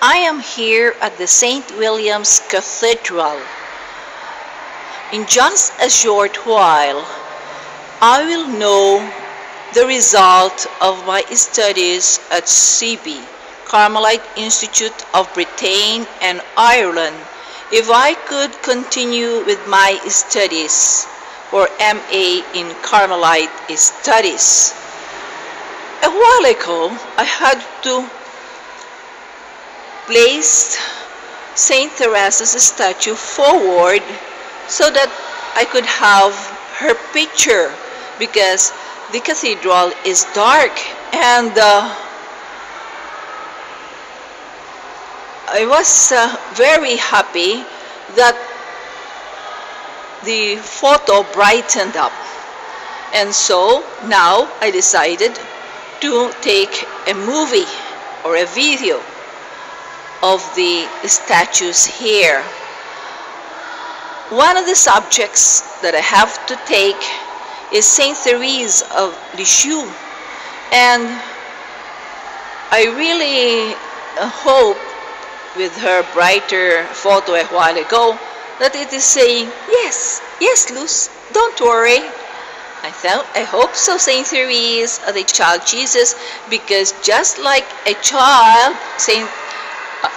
I am here at the St. William's Cathedral. In just a short while, I will know the result of my studies at CB, Carmelite Institute of Britain and Ireland, if I could continue with my studies for MA in Carmelite Studies. A while ago, I had to place Saint Teresa's statue forward so that I could have her picture because the cathedral is dark, and I was very happy that the photo brightened up, and so now I decided to take a movie or a video of the statues here. One of the subjects that I have to take is Saint Therese of Lisieux, and I really hope with her brighter photo a while ago that it is saying, yes, Luz, don't worry. I hope so, Saint Therese, the child Jesus, because just like a child,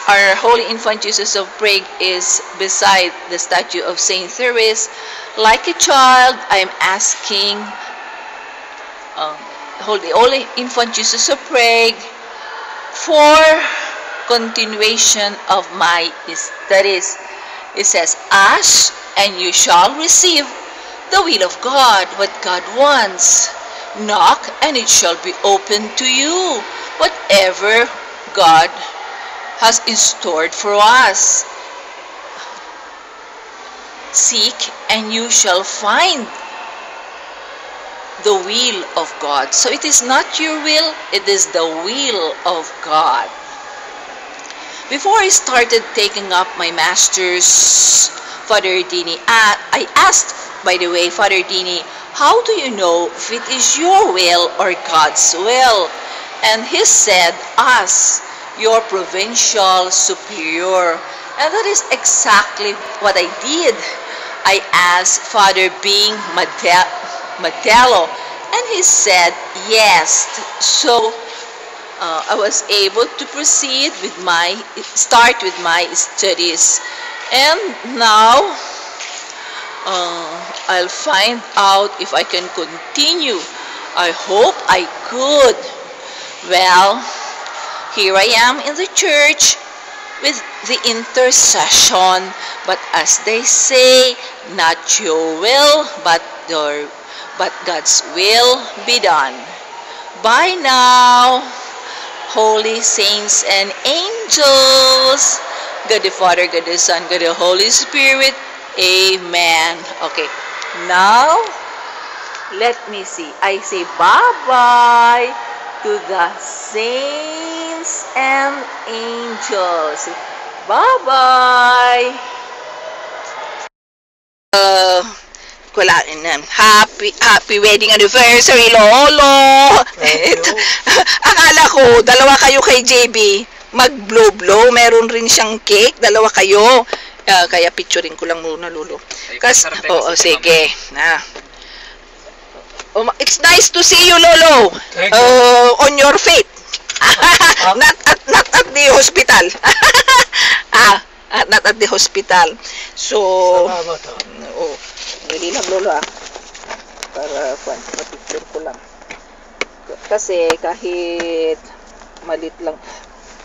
our Holy Infant Jesus of Prague is beside the statue of Saint Therese. Like a child, I am asking Holy Infant Jesus of Prague for continuation of my studies. It says, ask and you shall receive the will of God, what God wants. Knock and it shall be opened to you, whatever God has in store for us. Seek and you shall find the will of God. So it is not your will, it is the will of God. Before I started taking up my master's, Father Dini, I asked, by the way, Father Dini, how do you know if it is your will or God's will? And he said, ask your provincial superior. And that is exactly what I did. I asked Father Bing Matelo, and he said yes. So I was able to start with my studies. And now I'll find out if I can continue. I hope I could. Well, here I am in the church with the intercession, but as they say, not your will, but God's will be done. Bye now, holy saints and angels. God the Father, God the Son, God the Holy Spirit. Amen. Okay, now let me see. I say bye-bye to the saints and angels. Bye-bye. Happy wedding anniversary, Lolo. Akala ko, dalawa kayo kay JB. Mag-blow-blow. Meron rin siyang cake. Dalawa kayo. Kaya picturing ko lang muna, Lolo. Sige. It's nice to see you, Lolo. On your feet. Not at the hospital. Not at the hospital. So, hindi lang, Lolo, para mapicture ko lang. Kasi kahit malit lang.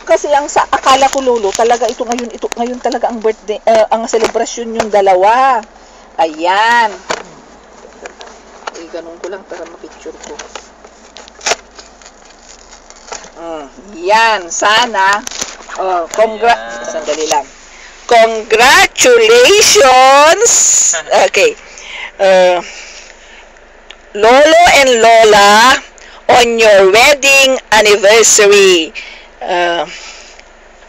Kasi akala ko, Lolo, talaga ito ngayon talaga ang birthday, ang celebration yung dalawa. Ayan. Ganun ko lang para mapicture ko. Yan, sana. Sandali lang. Congratulations. Okay. Lolo and Lola on your wedding anniversary.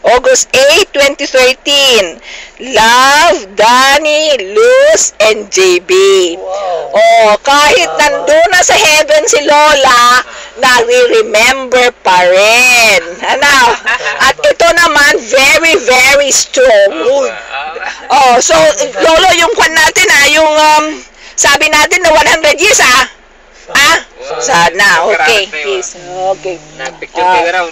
August 8, 2013. Love, Danny, Luz, and JB. Wow. Kahit nandun na sa heaven si Lola, nagre-remember pa rin. Ano? At ito naman, very, very strong. Oh, so, Lolo, yung kwan natin yung sabi natin na 100 years sana, okay. Yes, okay. Nag-picture kayo raw.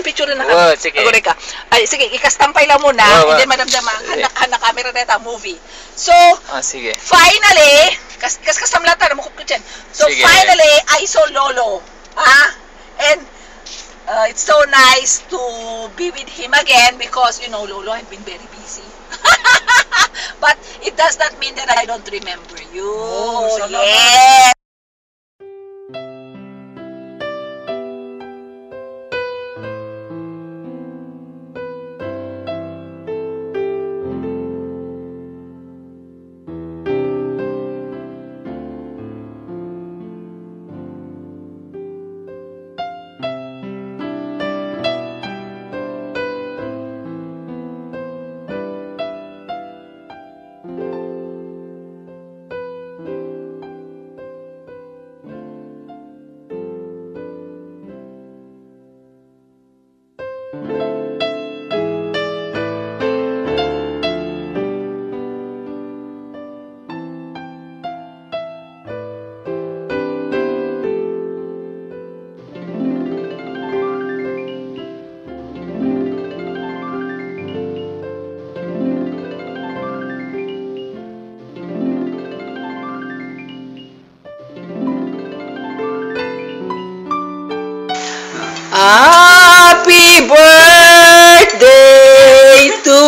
Picture na kami. Sige. Agore ka. Ay, sige, ikastampay lang muna. And then, madamdaman, handa camera na ito, movie. So, Sige. finally, kastam lang tayo, namukop ko dyan. So, Sige. finally, I saw Lolo. And, it's so nice to be with him again because, Lolo, I've been very busy. But, it does not mean that I don't remember you. Yes. Happy birthday to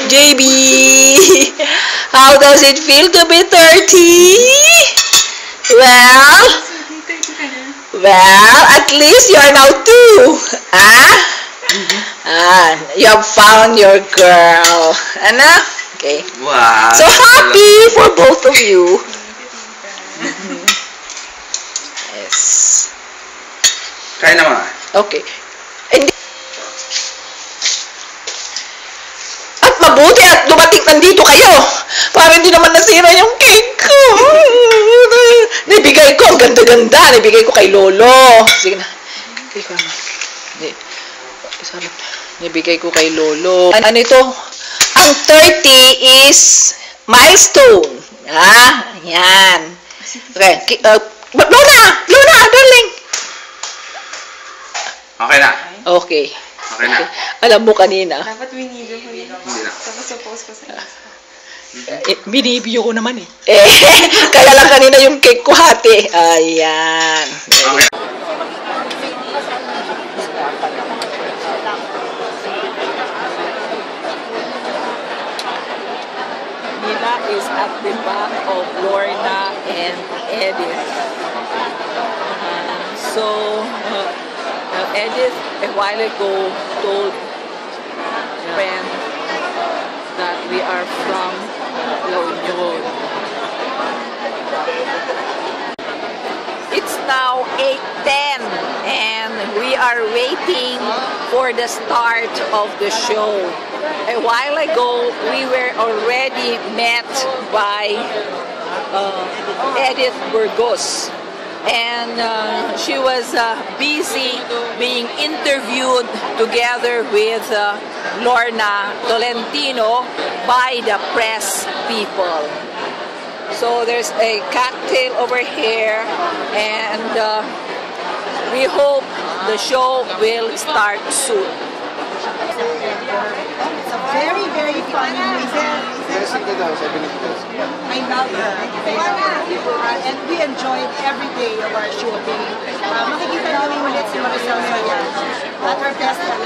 JB! How does it feel to be 30? Well, at least you are now 2. You have found your girl. Ano? Okay. Wow. So happy for both of you. Yes. Kaya naman. Okay. At mabuti at dumating nandito kayo para hindi naman nasira yung cake ko. Nibigay ko, ang ganda-ganda. Nibigay ko kay Lolo. Sige na. Nibigay ko kay Lolo. Ano ito? Ang 30 is milestone. Yan. Okay. Luna, darling. Okay na. Okay. Okay na. Alam mo kanina. Dapat winibyo ko yun. Hindi na. Tapos suppose ko sa Binibyo ko naman kaya lang kanina yung cake ko hati. Ayan. Okay. Nina is at the back of Lorna and Edith. Edith a while ago told a friend that we are from La Union. It's now 8:10 and we are waiting for the start of the show. A while ago, we were already met by Edith Burgos. And she was busy being interviewed together with Lorna Tolentino by the press people. So there's a cocktail over here, and we hope the show will start soon. It's a very, very funny movie. I love it. And we enjoyed every day of our shooting. Makikita namin ulit si Maricel Soriano at her best friend.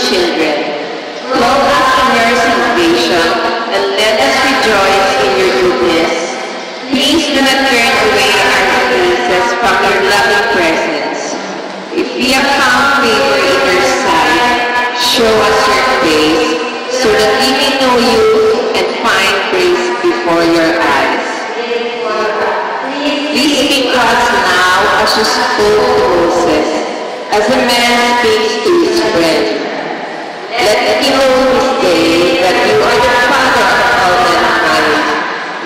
children. Clothe us in your salvation, and let us rejoice in your goodness. Please do not turn away our faces from your loving presence. If we have found favor in your sight, show us your face, so that we may know you and find grace before your eyes. Please speak to us now as you spoke to Moses, as a man speaks to his friend. Let me know this day that you are the Father of all mankind,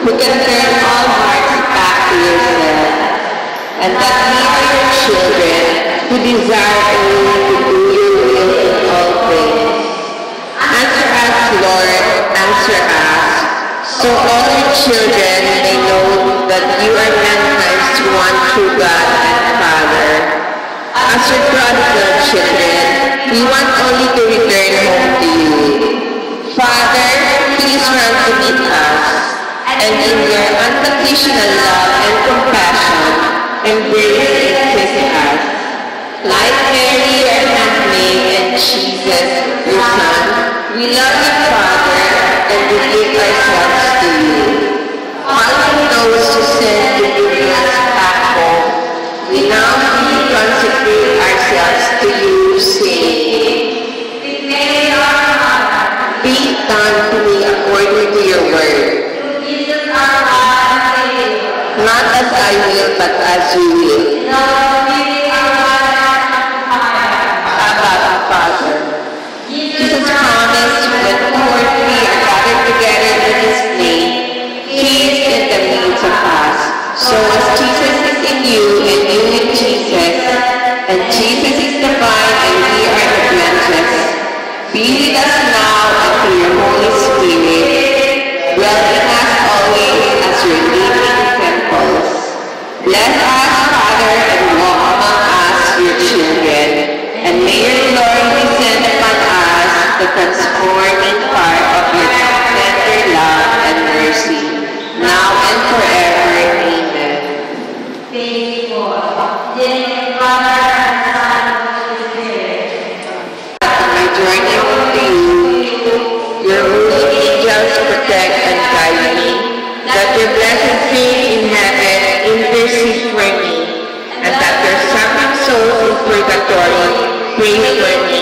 who can turn all hearts back to yourself, and that we are your children, who desire only to do your will in all things. Answer us, Lord, answer us, so all your children may know that you are mankind's one true God and Father. As your prodigal children, we want only to return home to you. Father, please run to meet us, and in your unconditional love and compassion, embrace and kiss us. Like Mary, your handmaid, and Jesus, your Son, we love you, Father, and we give ourselves to you. Following those who sent to bring us back home, we now freely consecrate ourselves to you, saying, be done to me according to your word. Not as I will, but as you will. Abba, Father. Jesus promised when two or three are gathered together in his name, he is in the midst of us. So as Jesus is in you and you in Jesus, and Jesus is the vine and we are the branches, be with us now and through your Holy Spirit, dwell in us always as your living temples. Bless us, Father, and walk among us, your children, and may your glory descend upon us, the transforming part of your tender love and mercy, now and forever. Amen. On my journey to you, your holy angels protect and guide me, that your blessed saints in heaven intercede for me, and that your suffering souls in purgatory pray for me,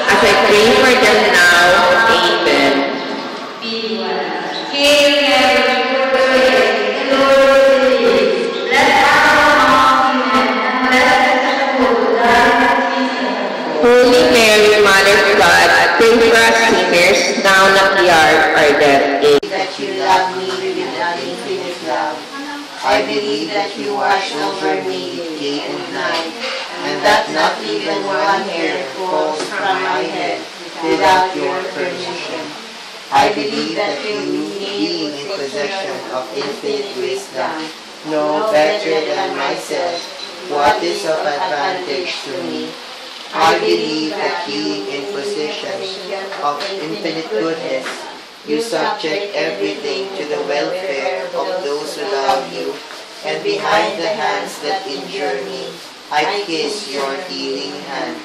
as I pray for them now. Amen. Holy Mary, Mother of God, pray for us sinners, now and at the hour of our death. Amen. That you love me with an infinite love. I believe that you watch over me day and night, and that not even one hair falls from my head without your permission. I believe that you, being in possession of infinite wisdom, know better than myself what is of advantage to me. I believe that being in possession of infinite goodness, you subject everything to the welfare of those who love you, and behind the hands that injure me, I kiss your healing hand.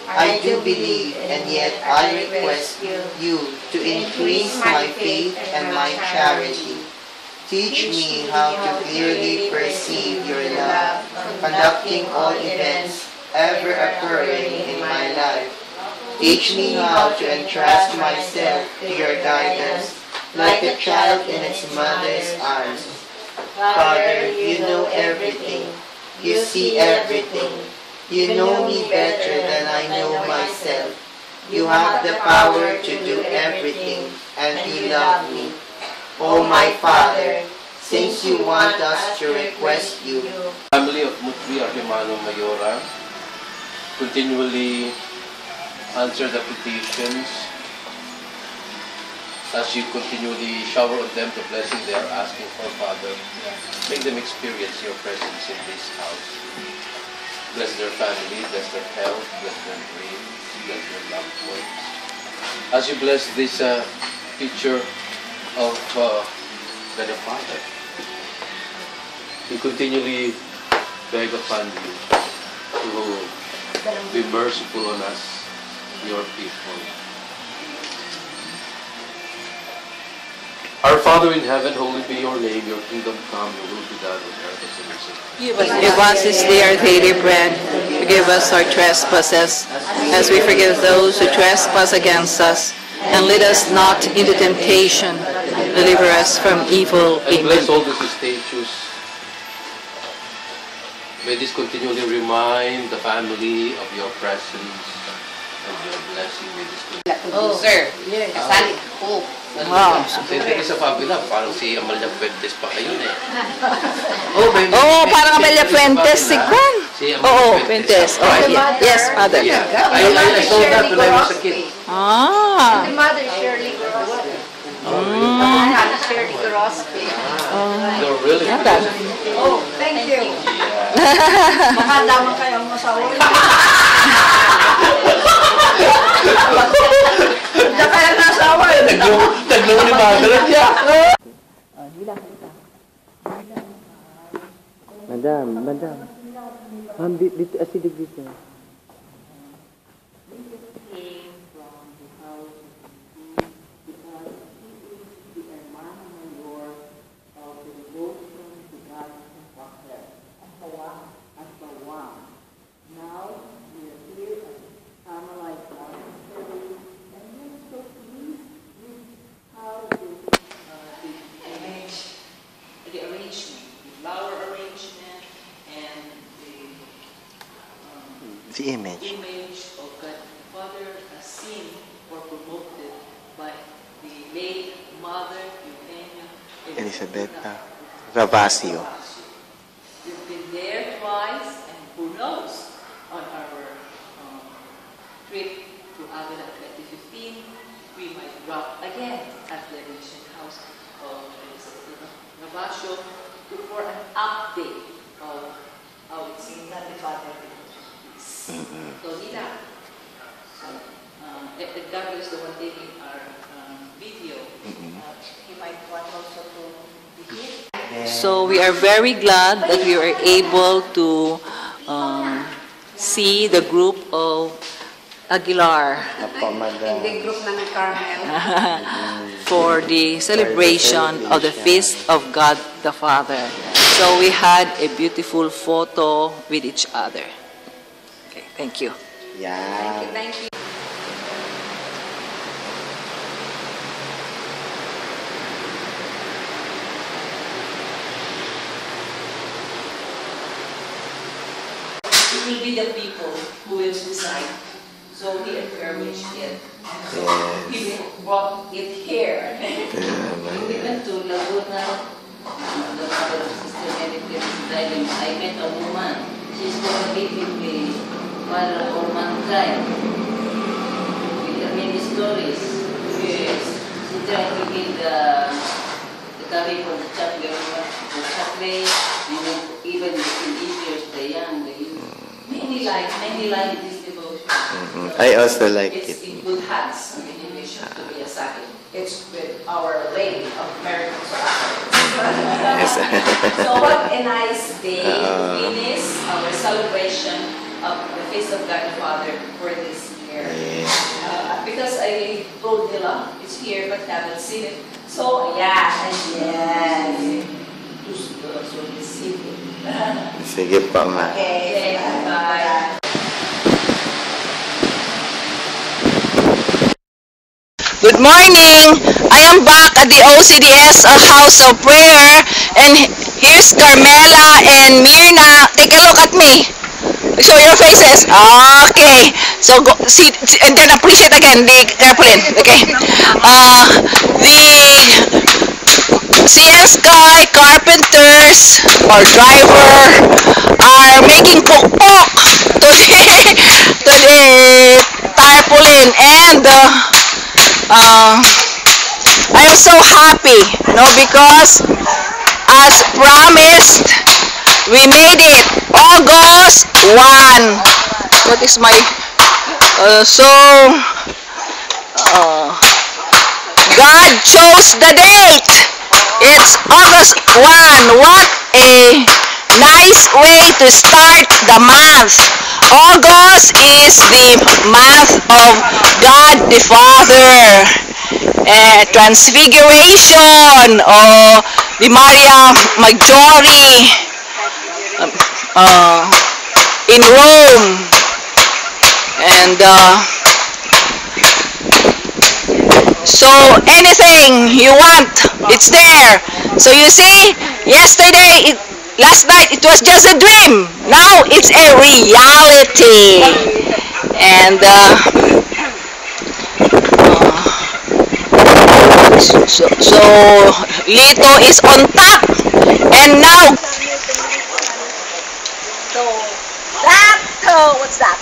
I do believe, and yet I request you to increase my faith and my charity. Teach me how to clearly perceive your love, conducting all events ever occurring in my life. Teach me how to entrust myself to your guidance, like a child in its mother's arms. Father, you know everything. You see everything. You know me better than I know myself. You have the power to do everything, and you love me. Oh my Father, since you want us to request you, Family of Mutri Abhimano Mayora, continually answer the petitions as you continually shower on them the blessing they are asking for, Father. Make them experience your presence in this house. Bless their family, bless their health, bless their dreams, bless their loved ones. As you bless this picture of God the Father, we continually beg upon you to be merciful on us your people. Our Father in heaven, holy be your name, your kingdom come, your will be done on earth as it is in heaven. Give us this day our daily bread. Forgive us our trespasses, as we forgive those who trespass against us. And lead us not into temptation. Deliver us from evil. And bless Amen. all the statues. May this continually remind the family of your presence and your blessing. May this continually. Oh, sir. Yes. Kasali ako. Wow. Hindi sa Fabula, parang si Amalia Fuentes pa ngayon eh. Oh, parang Amelia Fuentes, si Juan. Si Oo, Amalia Fuentes. Oh, Right? yes, Father. Yeah, I saw that when I was a kid. Ah. My mother, Shirley Gorosky. Shirley Gorosky. They're really good. Oh, thank you. Baka damang kayo mo sa ulo. Diyan kaya nasawa eh. Taglong ni Madalat niya. Madam. Ma'am, dito, asidig dito. The arrangement, the flower arrangement, and The image. image of God the Father as seen or promoted by the late Mother Eugenia Elisabetta Ravasio. We've been there twice, and who knows, on our trip to Avila 2015, we might drop again at the Mission House of Elisabetta Ravasio for an update of how it's not the Father is. So, Nila, Edgardo is the one taking our video. He might want also to be here. So we are very glad that we were able to see the group of Aguilar Apo, Madam. Hindi group ng Carmel. for the celebration of the Feast of God the Father. So we had a beautiful photo with each other. Okay, thank you. Yeah. Thank you. It will be the people who will decide. So he encouraged it. So he brought it here. We went to Laguna, the mother of Sister Mary Claire's driving. I met a woman. She's communicating with Father of mankind. With her many stories. Yes. She tried to give the copy for the chocolate, and even the teenagers, the young, the youth. Many like this devotion. I also like It's it. in good hands, in addition to Miyazaki. It's with Our Lady of Miracles. Yes. So what a nice day to finish our celebration of the Feast of God the Father for this year. Because I told Nila, it's here but haven't seen it. So yeah, yes. So receive it. Sige pa, ma. Okay, bye. Good morning! I am back at the OCDS House of Prayer, and here's Carmela and Mirna. Take a look at me. Show your faces. Okay. So go, see, and then appreciate again the airplane. Okay. The CS Sky carpenters or driver are making pokpok to the tarpaulin, and I am so happy, because as promised, we made it August 1. What is my God chose the date. It's August 1. What a nice way to start the month August is the month of God the Father, Transfiguration, or the Maria Maggiore in Rome, and so anything you want, it's there. So you see, last night it was just a dream. Now it's a reality. And so Lito is on top. And now, so that, what's that?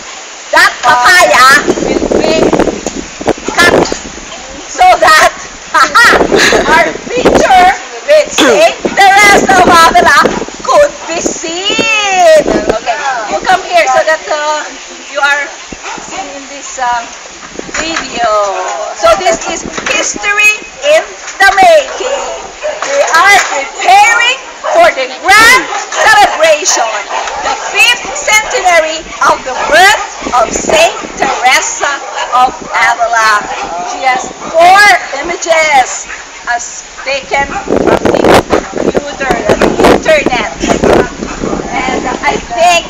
That papaya will be cut so that our picture with Saint Teresa of Avila could be seen. Okay, you come here so that you are seen in this video. So this is history in the making. We are preparing for the grand celebration, the 5th centenary of the birth of Saint Teresa of Avila. She has 4 images as taken from the computer, the internet. And I think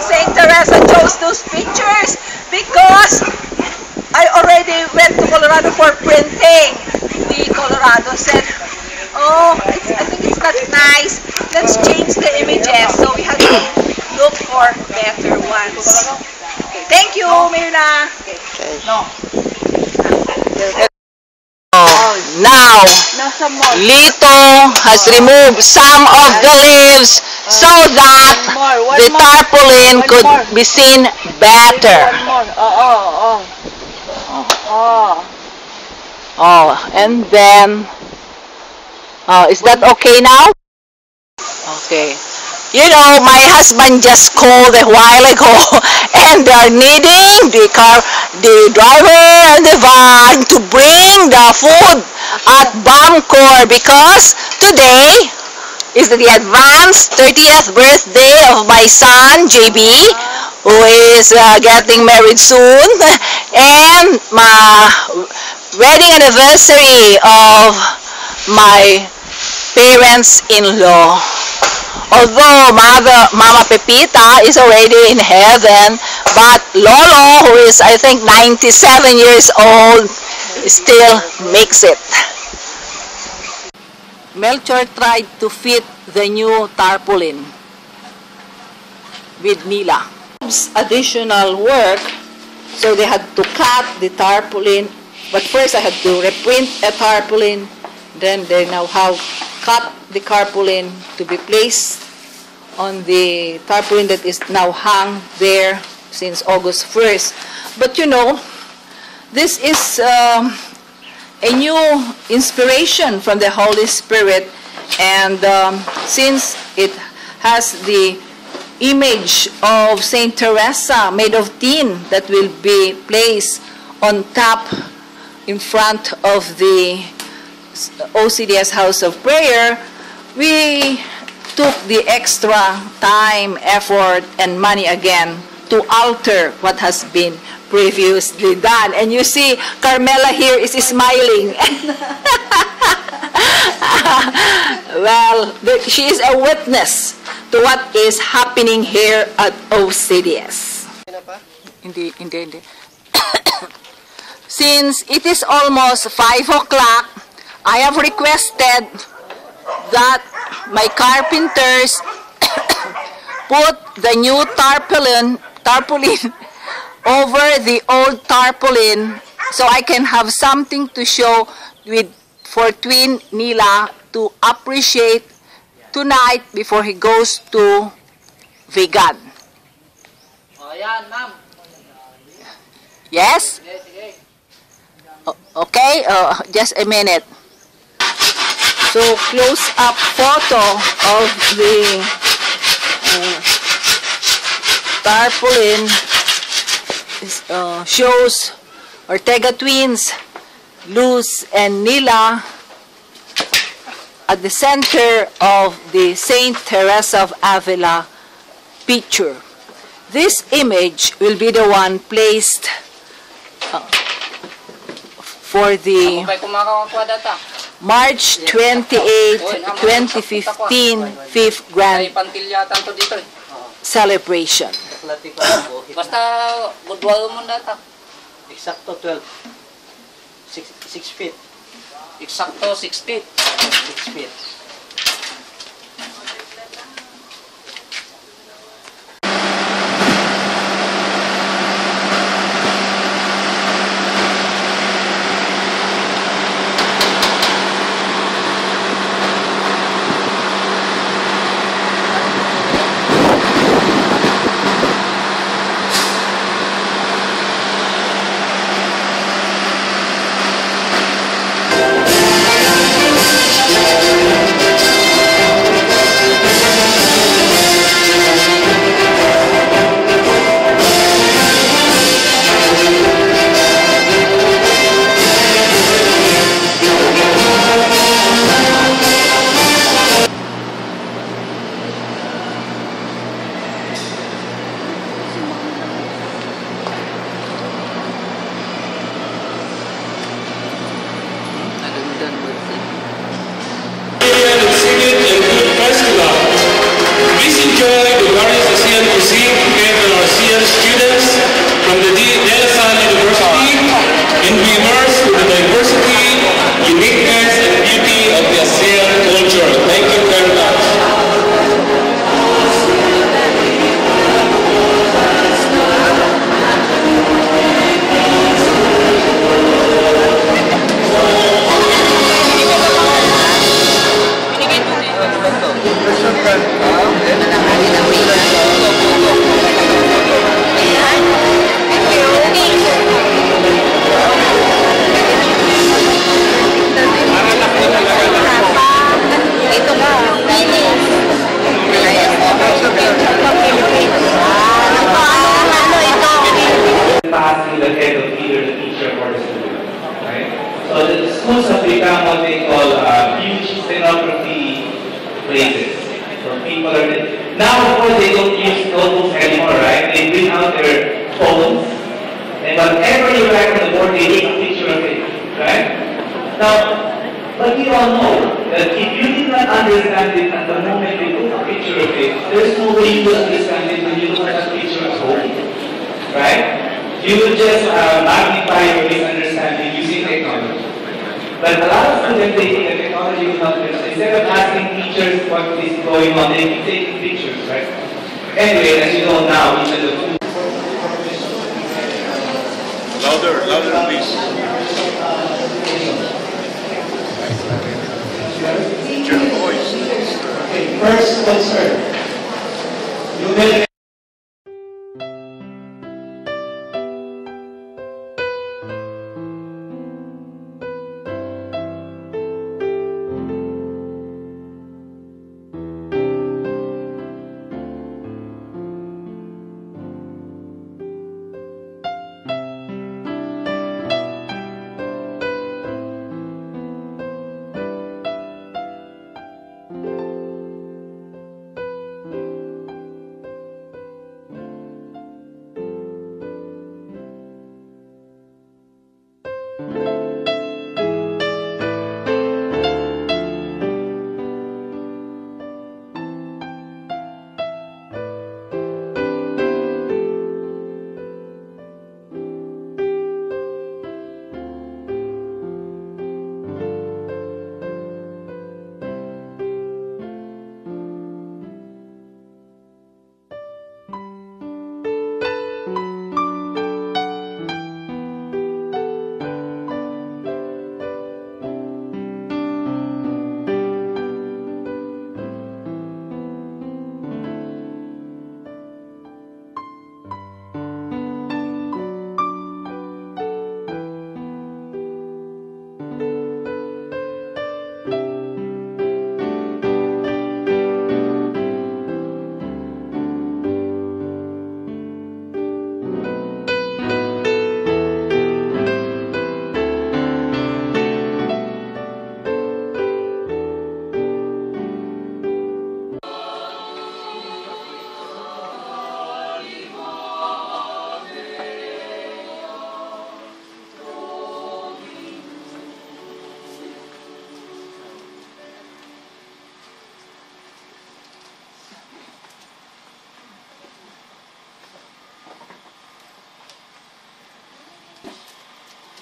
Saint Teresa chose those pictures because I already went to Colorado for printing. The Colorado said, oh, I think it's not nice. Let's change the images. So we have to look for better ones. Okay, thank you, Mirna. No. Now, Lito has removed some of the leaves so that the tarpaulin could be seen better. And then, is that okay now? Okay. You know, my husband just called a while ago and they're needing the driver and the van to bring the food at Bamcor because today is the advanced 30th birthday of my son, JB, who is getting married soon, and my wedding anniversary of my parents-in-law. Although Mama Pepita is already in heaven, but Lolo, who is I think 97 years old, still makes it. Melchor tried to fit the new tarpaulin with Nila. Additional work, so they had to cut the tarpaulin, but first I had to reprint a tarpaulin, then they now have cut the tarpaulin to be placed on the tarpaulin that is now hung there since August 1st. But you know, this is a new inspiration from the Holy Spirit, and since it has the image of Saint Teresa made of tin that will be placed on top in front of the OCDS House of Prayer, we took the extra time, effort, and money again to alter what has been previously done. And you see, Carmela here is smiling. Well, she is a witness to what is happening here at OCDS. Hindi. Since it is almost 5 o'clock, I have requested that my carpenters put the new tarpaulin over the old tarpaulin so I can have something to show for Twin Nila to appreciate tonight before he goes to Vegan. Yes? Okay, just a minute. So close-up photo of the tarpaulin shows Ortega twins, Luz and Nila, at the center of the Saint Teresa of Avila picture. This image will be the one placed for the May kumakawa data. March 28, 2015 5th May Grand pantilyatan to dito eh. Celebration. Basta budwal mo data. Eksakto 12. 6 feet. Eksakto 6 feet. 6 feet. Please enjoy the various ASEAN cuisine prepared by our ASEAN students from the De La Salle University, and be immersed with the diversity, uniqueness, and beauty of the ASEAN culture. Thank you very much. Passing the head of either the teacher or the student, right? So the schools have become what they call huge stenography places. So people are now, of course, they don't use notebooks anymore, right? They bring out their phones, and whatever you write on the board, they take a picture of it, right? Now, but we all know that if you did not understand it at the moment they took a picture of it, there's no way you will understand it when you look at that picture at home, right? You will just magnify your misunderstanding using technology. But a lot of students, they think that technology will not understand. Instead of asking teachers what is going on, they keep taking pictures, right? Anyway, as you know now, even the food. Louder, please. Your voice. Okay, first concern. You will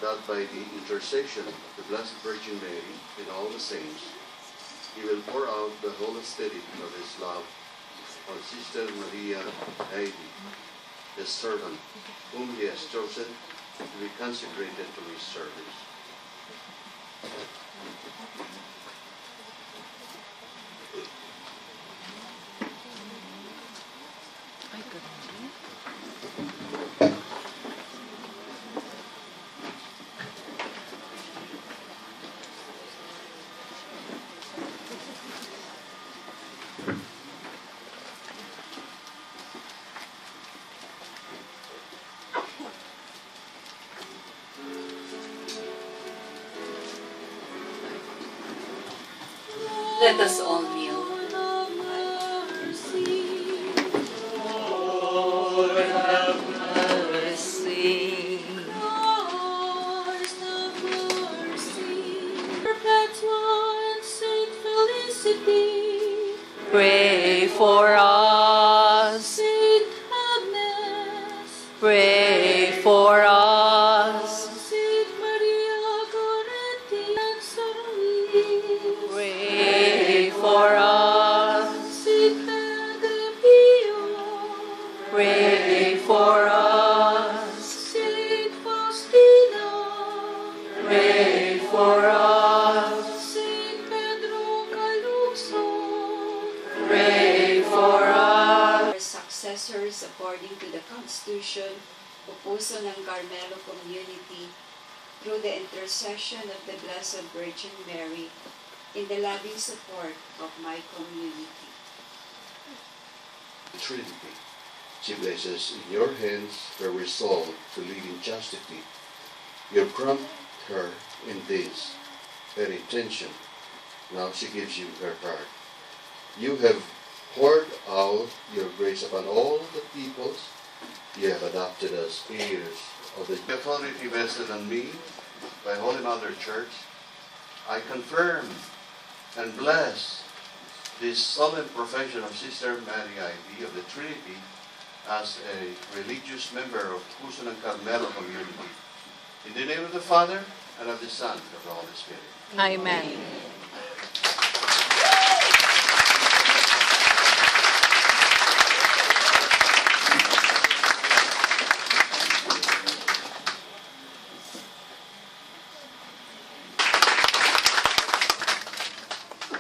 that by the intercession of the Blessed Virgin Mary and all the saints, He will pour out the whole aesthetic of His love on Sister Maria Heidi, His servant, whom He has chosen to be consecrated to His service. Let us all kneel. Lord have mercy. Perpetua and Saint Felicity, Pray for us. Saint Agnes, Pray for us. Saint Maria Goretti and San Luis, Pray for us. Saint Padre Pio, Pray for us. Saint Faustina, Pray for us. Saint Pedro Calixto, Pray for us. our successors according to the Constitution of Puso ng Carmelo Community through the intercession of the Blessed Virgin Mary in the loving support of my community. Trinity, she places in your hands her resolve to live in chastity. You prompt her in this, her intention. Now she gives you her heart. You have poured out your grace upon all the peoples. You have adopted us heirs of the authority vested on me by Holy Mother Church. I confirm and bless this solemn profession of Sister Mary Heidi of the Trinity as a religious member of Puso ng Carmelo community. In the name of the Father, and of the Son, and of the Holy Spirit. Amen.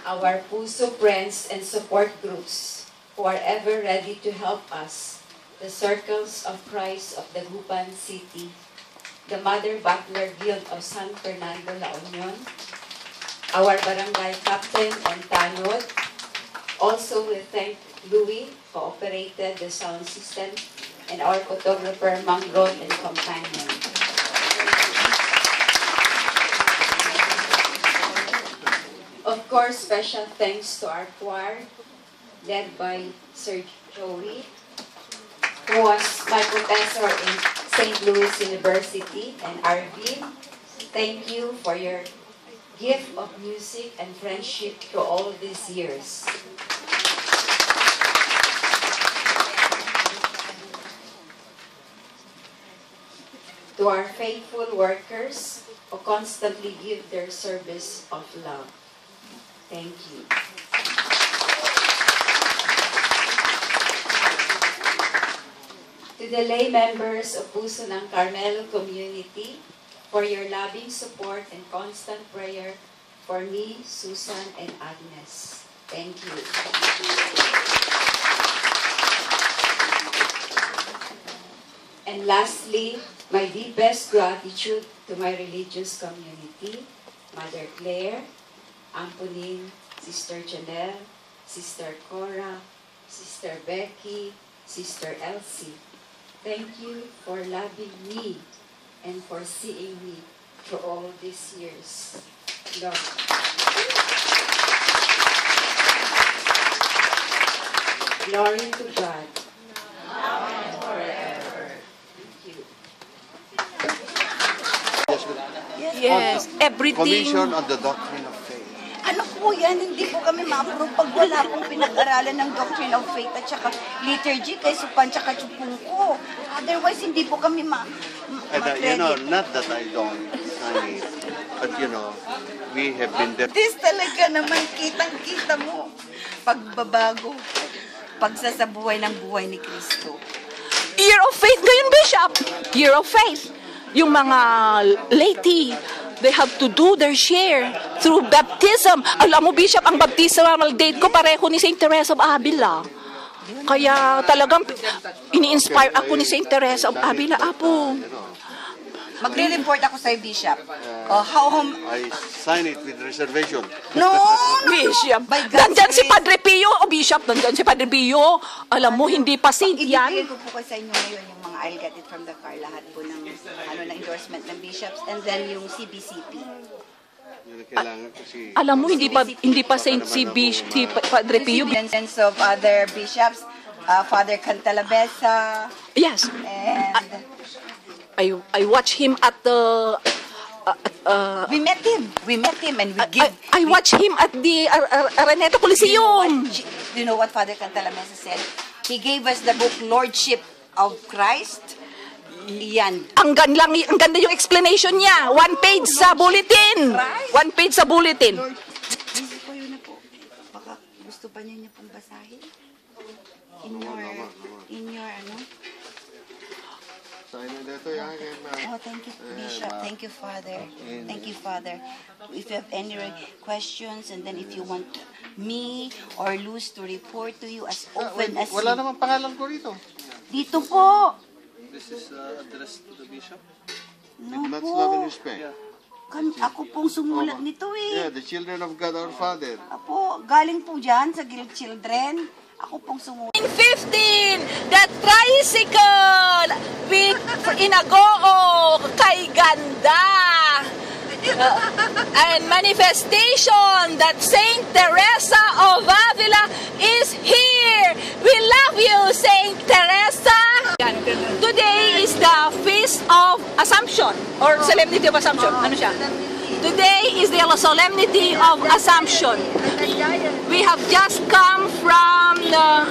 Our Puso friends and support groups who are ever ready to help us, the Circles of Christ of the Gupan City, the Mother Butler Guild of San Fernando, La Union, our barangay captain and tanod. Also, we thank Louis, who operated the sound system, and our photographer, Mangrod and companion. Of course, special thanks to our choir, led by Sir Joey, who was my professor in St. Louis University, and Arvin. Thank you for your gift of music and friendship through all these years. To our faithful workers who constantly give their service of love. Thank you. To the lay members of Puso ng Carmelo community, for your loving support and constant prayer for me, Susan, and Agnes. Thank you. And lastly, my deepest gratitude to my religious community, Mother Claire, Amponin, Sister Janelle, Sister Cora, Sister Becky, Sister Elsie. Thank you for loving me and for seeing me through all these years. Lord. Glory to God. Now and forever. Thank you. Yes, everything. Commission on the Doctrine of Faith. Ano po yan? Hindi po kami ma-approve pag wala pong pinag-aralan ng Doctrine of Faith at saka liturgy kay Supan tsaka Chupong ko. Otherwise, hindi po kami You know, not that I don't sign it, but you know, we have been there. This talaga naman, kitang-kita mo. Pagbabago. Pagsasabuhay ng buhay ni Kristo. Year of Faith ngayon, Bishop. Year of Faith. Yung mga laity, they have to do their share through baptism. Alam mo, Bishop, ang baptismal date ko pareho ni St. Teresa of Avila. Kaya talagang ini-inspire ako ni St. Teresa of Avila, Apo. Magre-report ako sa'yo, Bishop. I sign it with reservation. No! Bishop, nandyan si Padre Pio. O Bishop, nandyan si Padre Pio. Alam mo, hindi pa saint yan. Ibigay ko po sa inyo ngayon yung mga I'll get it from the car. Lahat po ng endorsement ng bishops. And then yung CBCP. Alam mo, hindi pa saint si Padre Pio. Sense of other bishops. Father Cantalabesa. Yes. And I watch him at the... we met him and we give... I watch him at the Araneta Coliseum. Do you know what Father Cantalabesa said? He gave us the book Lordship of Christ. Yan. Ang ganda yung explanation niya. One page sa bulletin. One page sa bulletin. Busy po yun na po. Baka gusto pa niya pong basahin? In your ano? Oh, thank you, Bishop. Thank you, Father. Thank you, Father. If you have any questions, and then if you want me or Luz to report to you as open as Wala namang pangalan ko rito. Dito po. This is addressed to the bishop. No With much po. love and respect. Ako pong sumulat nito eh. Yeah, the children of God our Father. Apo, galing po dyan sa Guild Children. Ako pong sumulat. 15, the tricycle with Inagoo kay ganda. And manifestation that Saint Teresa of Avila is here. We love you, Saint Teresa. Today is the Feast of Assumption or Solemnity of Assumption. Ano siya? Today is the Solemnity of Assumption. We have just come from the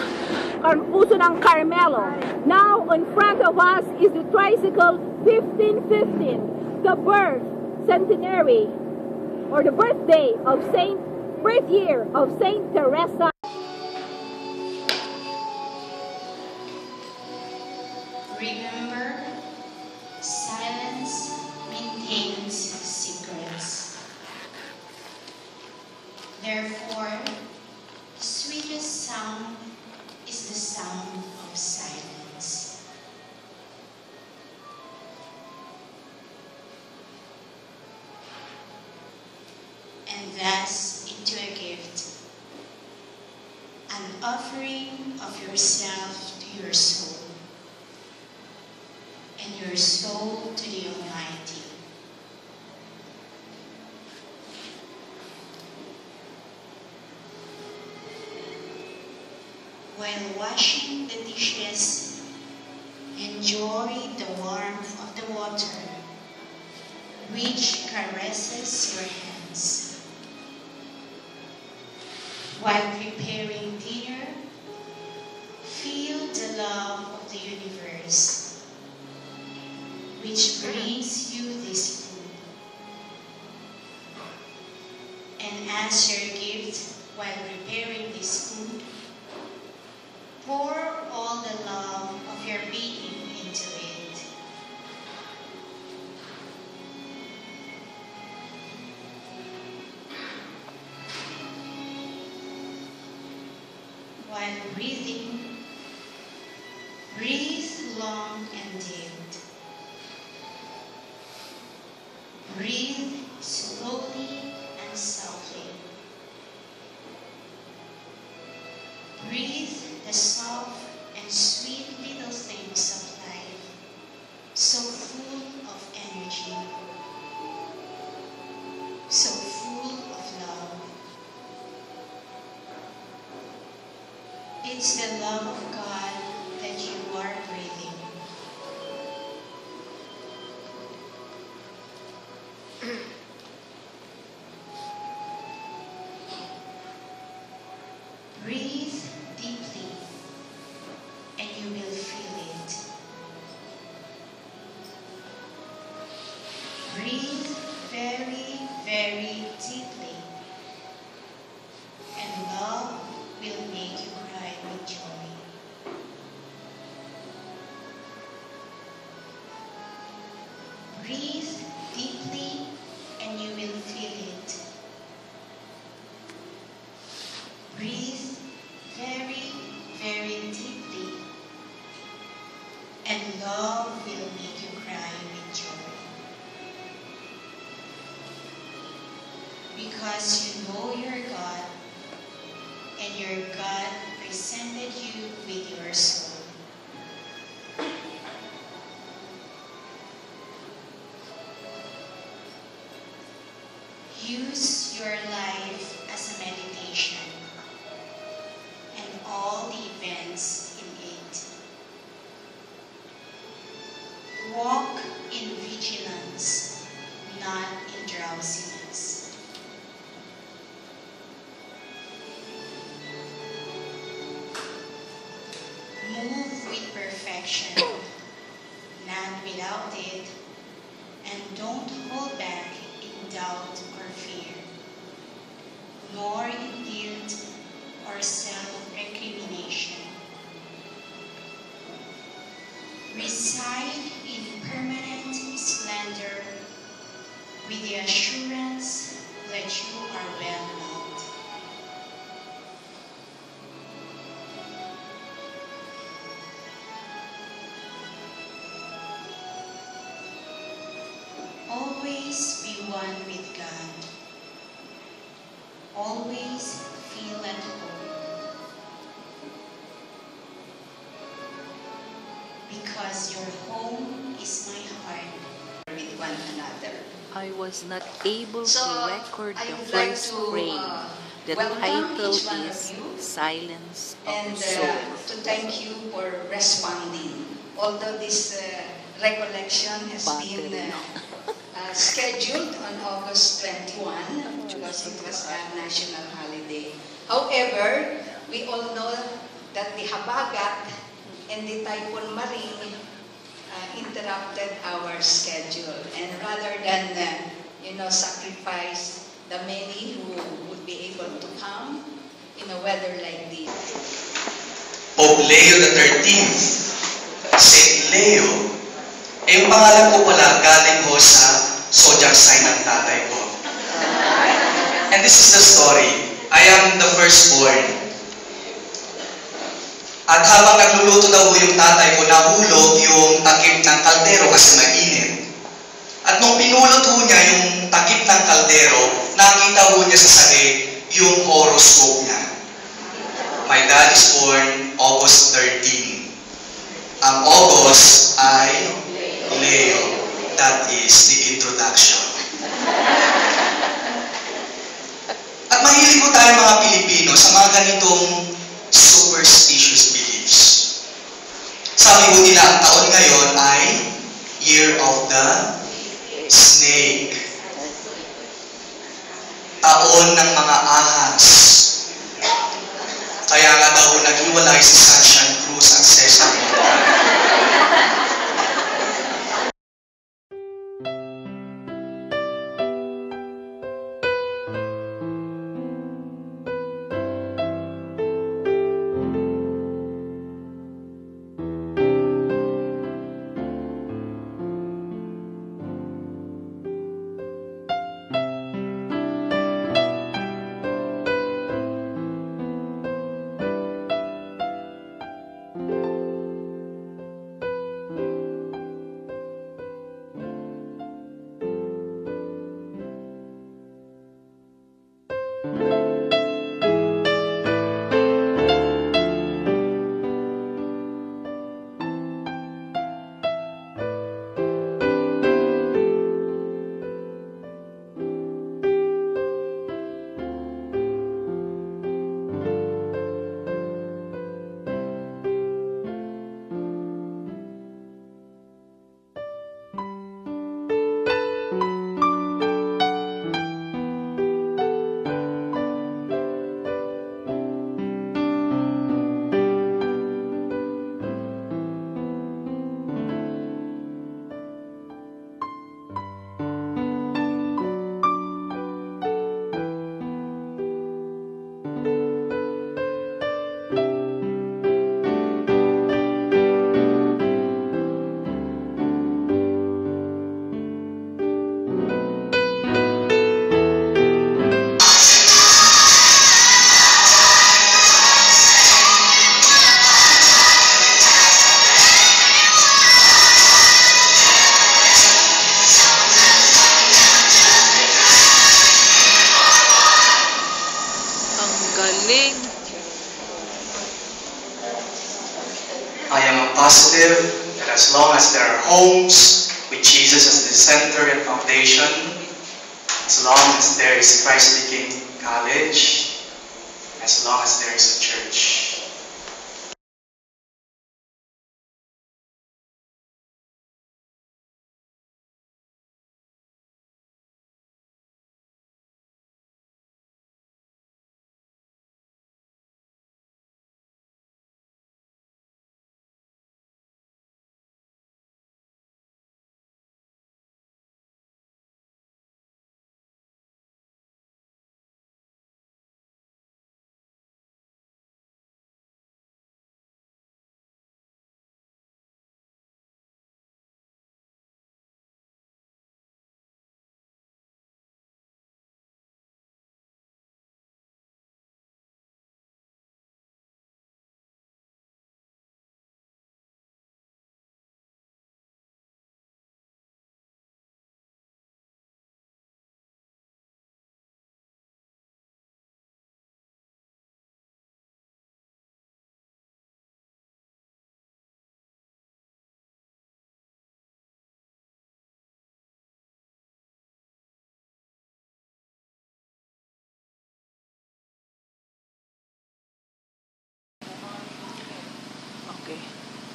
Puso ng Carmelo. Now, in front of us is the tricycle 1515, the birth centenary or the birthday of birth year of Saint Teresa. Remember, silence maintains secrets. Therefore, the sweetest sound is the sound of silence. And thus into a gift, an offering of yourself to your soul, and your soul to the Almighty. While washing the dishes, enjoy the warmth of the water, which caresses your hands. While preparing dinner, feel the love of the universe, which brings you this food. And as your gift while preparing this food, pour all the love of your being into it. While breathing, breathe long and deep. Breathe slowly and softly. Breathe the soft and sweet little things of life, so full of energy, so full of love. It's the love of God that you are breathing. very deeply, and love will make you cry with joy. Breathe deeply and you will feel it. Breathe very, very deeply, and love will make you cry with joy. Because you know your God, and your God presented you with your soul. Use your life as a meditation and all the events in it. Walk in vigilance, not in drowsiness. Move with perfection, not without it, and don't hold back in doubt or fear, nor in guilt or self-recrimination. Reside in permanent splendor with the assurance that you are well loved. Always be one with God. Always feel at home. Because your home is my heart with one another. I was not able So, to record I the would like first to, frame. The welcome title each one of is you Silence of and the Soul. to thank you for responding. Although this recollection has been scheduled on August 21 because it was a national holiday. However, we all know that the Habagat and the Typhoon Maring interrupted our schedule, and rather than sacrifice the many who would be able to come in a weather like this. Pope Leo XIII, Saint Leo, yung pangalan ko pala galing ho sa zodiac sign ng tatay ko. And this is the story. I am the firstborn. At habang nagluluto daw yung tatay ko, nahulog yung takip ng kaldero kasi mainit. At nung pinulot ho niya yung takip ng kaldero, nakita ho niya sa sahig yung horoscope niya. My dad is born August 13. Ang August ay Leo. That is the introduction. At mahilig po tayo mga Pilipino sa mga ganitong superstitious beliefs. Sabi ko nila, ang taon ngayon ay Year of the Snake. Taon ng mga ahas. Kaya nga daw naghiwalay si Sunshine Cruz at Cesar Montano. Galing. I am positive that as long as there are homes with Jesus as the center and foundation, as long as there is Christ the King College, as long as there is a church.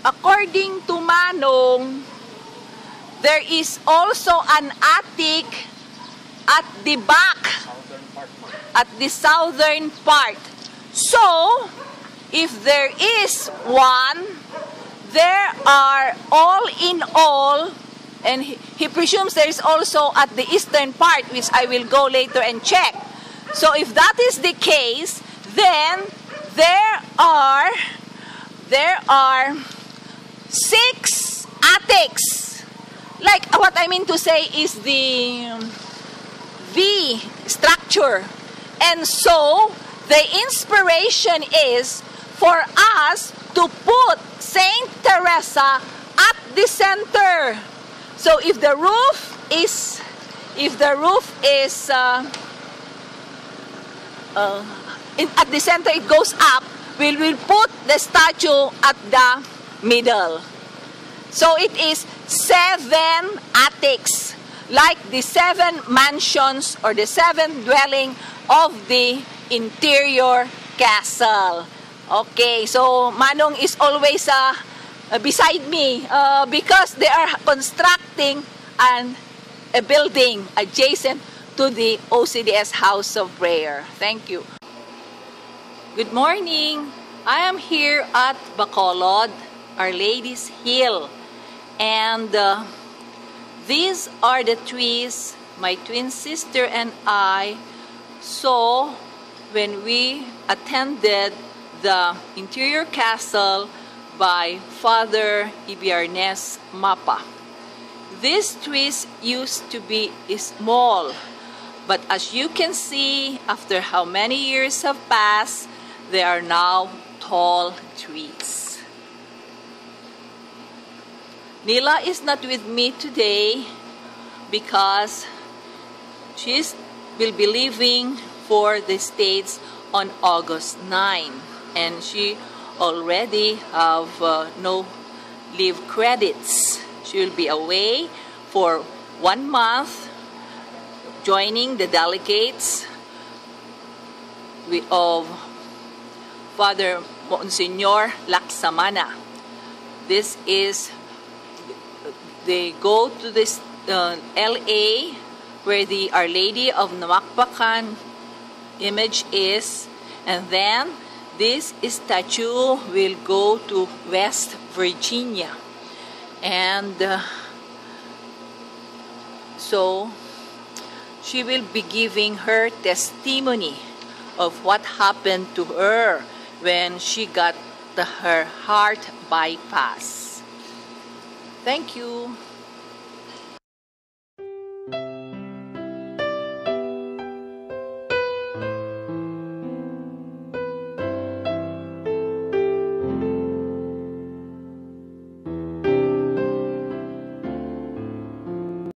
According to Manong, there is also an attic at the back, at the southern part. So, if there is one, there are all in all, and he presumes there is also at the eastern part, which I will go later and check. So if that is the case, then there are 6 attics. Like what I mean to say is the V structure. And so the inspiration is for us to put Saint Teresa at the center. So if the roof is at the center, it goes up, we will put the statue at the middle. So it is 7 attics, like the 7 mansions or the 7 dwelling of the interior castle. Okay, so Manong is always beside me because they are constructing a building adjacent to the OCDS House of Prayer. Thank you. Good morning. I am here at Bacolod, Our Lady's Hill. And these are the trees my twin sister and I saw when we attended the interior castle by Father Ibiarnes Mapa. These trees used to be small, but as you can see, after how many years have passed, they are now tall trees. Nila is not with me today because she will be leaving for the States on August 9, and she already have no leave credits. She will be away for 1 month, joining the delegates of Father Monsignor Laksamana. This is, they go to this LA where the Our Lady of Namakbakan image is, and then this statue will go to West Virginia. And so she will be giving her testimony of what happened to her when she got her heart bypass. Thank you.